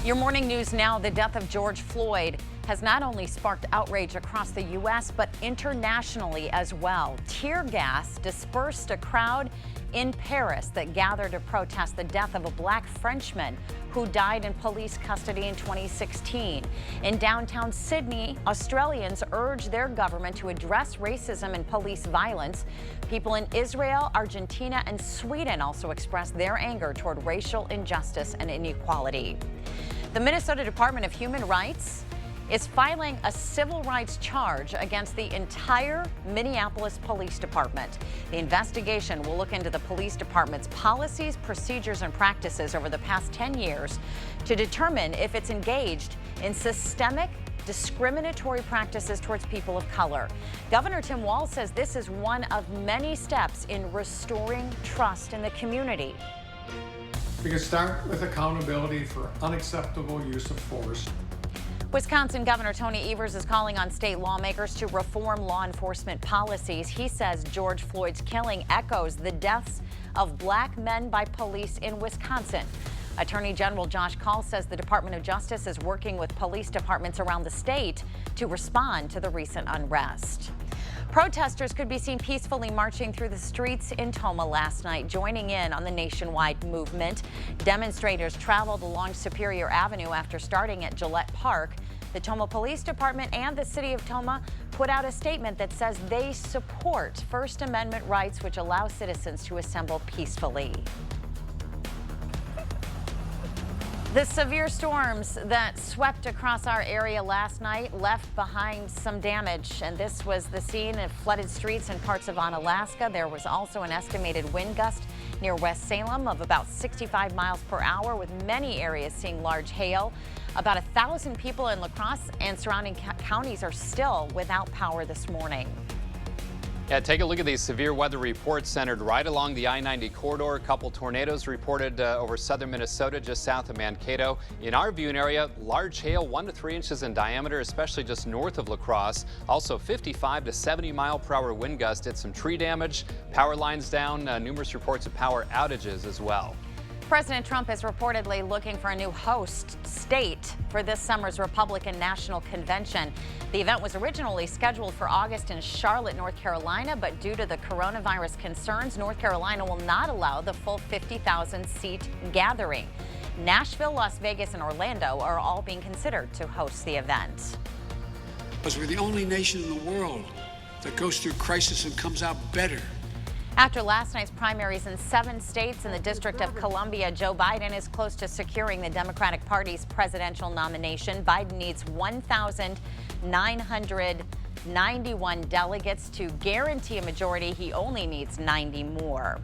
Your morning news now. The death of George Floyd has not only sparked outrage across the U.S., but internationally as well. Tear gas dispersed a crowd in Paris that gathered to protest the death of a black Frenchman who died in police custody in 2016. In downtown Sydney, Australians urged their government to address racism and police violence. People in Israel, Argentina, and Sweden also expressed their anger toward racial injustice and inequality. The Minnesota Department of Human Rights is filing a civil rights charge against the entire Minneapolis Police Department. The investigation will look into the police department's policies, procedures, and practices over the past 10 years to determine if it's engaged in systemic discriminatory practices towards people of color. Governor Tim Walz says this is one of many steps in restoring trust in the community. We can start with accountability for unacceptable use of force. Wisconsin Governor Tony Evers is calling on state lawmakers to reform law enforcement policies. He says George Floyd's killing echoes the deaths of black men by police in Wisconsin. Attorney General Josh Kaul says the Department of Justice is working with police departments around the state to respond to the recent unrest. Protesters could be seen peacefully marching through the streets in Tomah last night, joining in on the nationwide movement. Demonstrators traveled along Superior Avenue after starting at Gillette Park. The Tomah Police Department and the City of Tomah put out a statement that says they support First Amendment rights, which allow citizens to assemble peacefully. The severe storms that swept across our area last night left behind some damage, and this was the scene of flooded streets in parts of Onalaska. There was also an estimated wind gust near West Salem of about 65 miles per hour, with many areas seeing large hail. About 1,000 people in LaCrosse and surrounding counties are still without power this morning. Yeah, take a look at these severe weather reports centered right along the I-90 corridor. A couple tornadoes reported over southern Minnesota, just south of Mankato. In our viewing area, large hail 1 to 3 inches in diameter, especially just north of LaCrosse. Also 55 to 70 mile per hour wind gust did some tree damage, power lines down, numerous reports of power outages as well. President Trump is reportedly looking for a new host state for this summer's Republican National Convention. The event was originally scheduled for August in Charlotte, North Carolina, but due to the coronavirus concerns, North Carolina will not allow the full 50,000-seat gathering. Nashville, Las Vegas, and Orlando are all being considered to host the event. Because we're the only nation in the world that goes through crisis and comes out better. After last night's primaries in 7 states in the District of Columbia, Joe Biden is close to securing the Democratic Party's presidential nomination. Biden needs 1,991 delegates to guarantee a majority. He only needs 90 more.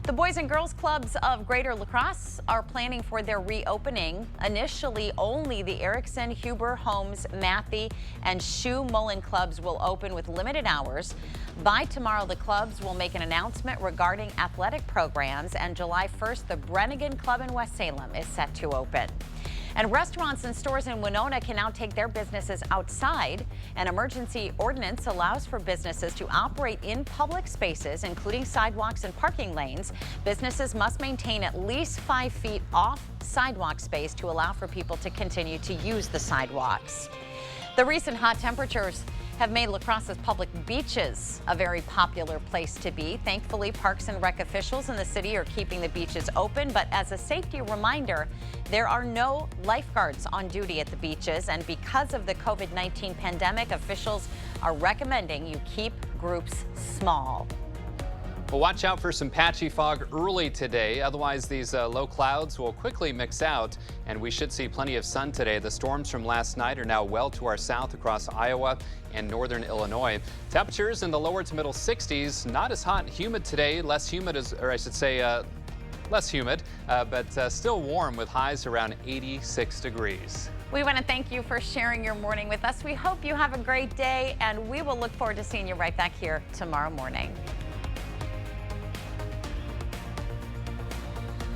The Boys and Girls Clubs of Greater La Crosse are planning for their reopening. Initially, only the Erickson, Huber, Holmes, Matthey, and Shoe Mullen clubs will open with limited hours. By tomorrow, the clubs will make an announcement regarding athletic programs, and July 1st, the Brennigan Club in West Salem is set to open. And restaurants and stores in Winona can now take their businesses outside. An emergency ordinance allows for businesses to operate in public spaces, including sidewalks and parking lanes. Businesses must maintain at least 5 feet off sidewalk space to allow for people to continue to use the sidewalks. The recent hot temperatures have made La Crosse's public beaches a very popular place to be. Thankfully, Parks and Rec officials in the city are keeping the beaches open, but as a safety reminder, there are no lifeguards on duty at the beaches, and because of the COVID-19 pandemic, officials are recommending you keep groups small. Well, watch out for some patchy fog early today. Otherwise, these low clouds will quickly mix out, and we should see plenty of sun today. The storms from last night are now well to our south across Iowa and northern Illinois. Temperatures in the lower to middle 60s. Not as hot and humid today. Less humid, less humid, but still warm with highs around 86 degrees. We want to thank you for sharing your morning with us. We hope you have a great day, and we will look forward to seeing you right back here tomorrow morning.